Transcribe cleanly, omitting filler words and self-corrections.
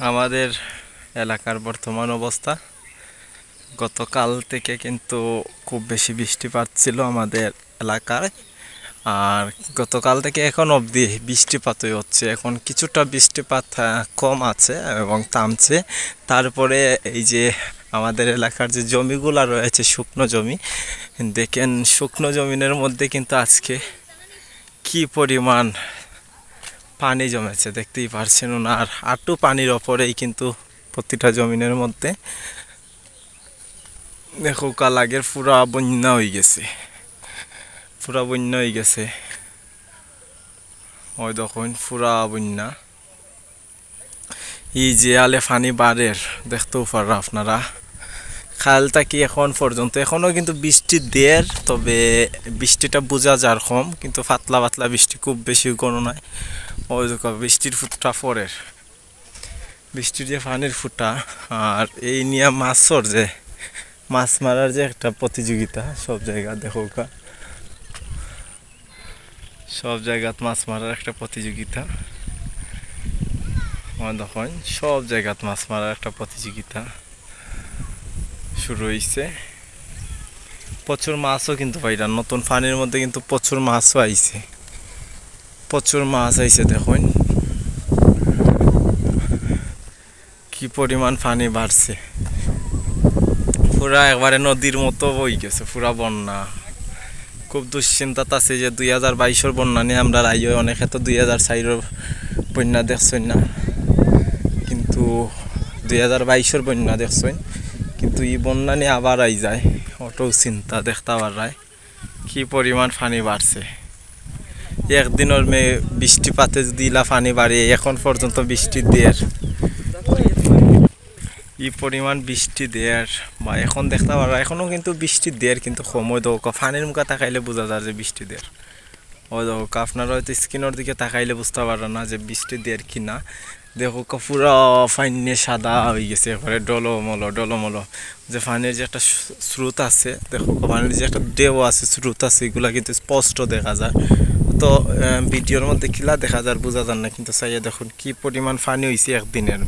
আমাদের এলাকার বর্তমান অবস্থা গতকাল থেকে কিন্তু খুব বেশি বৃষ্টিপাত ছিল আমাদের এলাকায়। আর গতকাল থেকে এখন অবধি বৃষ্টিপাতই হচ্ছে। এখন কিছুটা বৃষ্টিপাত কম আছে এবং থামছে। তারপরে এই যে আমাদের এলাকার যে জমিগুলো রয়েছে শুকনো জমি, দেখেন শুকনো জমিনের মধ্যে কিন্তু আজকে কি পরিমাণ পানি জমেছে দেখতেই পারছেন। আর হাঁটু পানির ওপরেই কিন্তু প্রতিটা জমিনের মধ্যে দেখো কাল আগের পুরা বন্যা হয়ে গেছে, পুরা বন্যা হয়ে গেছে। ওই দেখুন পুরা বন্যা। এই যে আলে পানি বাড়ের দেখতেও পারা আপনারা। খালটা কি এখন পর্যন্ত এখনও কিন্তু বৃষ্টি দেয়, তবে বৃষ্টিটা বোঝা যার কম, কিন্তু পাতলা পাতলা বৃষ্টি, খুব বেশি কোনো নয়। ওই দেখো বৃষ্টির ফুটটা পরের, বৃষ্টির যে পানির ফুটা। আর এই নিয়ে মাছর যে মাছ মারার যে একটা প্রতিযোগিতা সব জায়গা দেখো, সব জায়গাত মাছ মারার একটা প্রতিযোগিতা। দেখুন সব জায়গাত মাছ মারার একটা প্রতিযোগিতা শুরু হয়েছে। প্রচুর মাছও কিন্তু পাইরা, নতুন পানির মধ্যে কিন্তু প্রচুর মাছও আইছে, প্রচুর মাছ আইছে। দেখুন কি পরিমাণ পানি বাড়ছে, পুরা একবারে নদীর মতো বই গেছে, পুরা বন্যা। খুব দুশ্চিন্তাত আছে যে 2022-এর বন্যা নিয়ে আমরা রাইও অনেকে তো 2004-এর বন্যা দেখছেন না, কিন্তু 2022-এর বন্যা দেখছেন, কিন্তু এই বন্যা নিয়ে আবার আই যায়, ওটাও চিন্তা দেখতে পারায় কি পরিমাণ পানি বাড়ছে। একদিনের মেয়ে বৃষ্টিপাতে যদি ইলা পানি বাড়ে, এখন পর্যন্ত বৃষ্টি দেয় এই পরিমাণ বৃষ্টি দেয় বা এখন দেখতে পারা, এখনও কিন্তু বৃষ্টি দেয়, কিন্তু সময় দোকা পানির মুখে তাকাইলে বোঝা যায় যে বৃষ্টি দেয়। ওই দেখো আপনারা হয়তো স্ক্রিনের দিকে তাকাইলে বুঝতে পারো না যে বৃষ্টি দেয় কি না। দেখো পুরো ফাইনে সাদা হয়ে গেছে, এবারে ডলমলো যে পানির যে একটা স্রোত আছে, দেখো পানির যে একটা ঢেউ আছে, স্রোত আছে, এগুলা কিন্তু স্পষ্ট দেখা যায়। তো ভিডিওর মধ্যে কিলা দেখা যায় বোঝা যায় না, কিন্তু চাইয়া দেখুন কি পরিমাণ পানি হয়েছে একদিনের।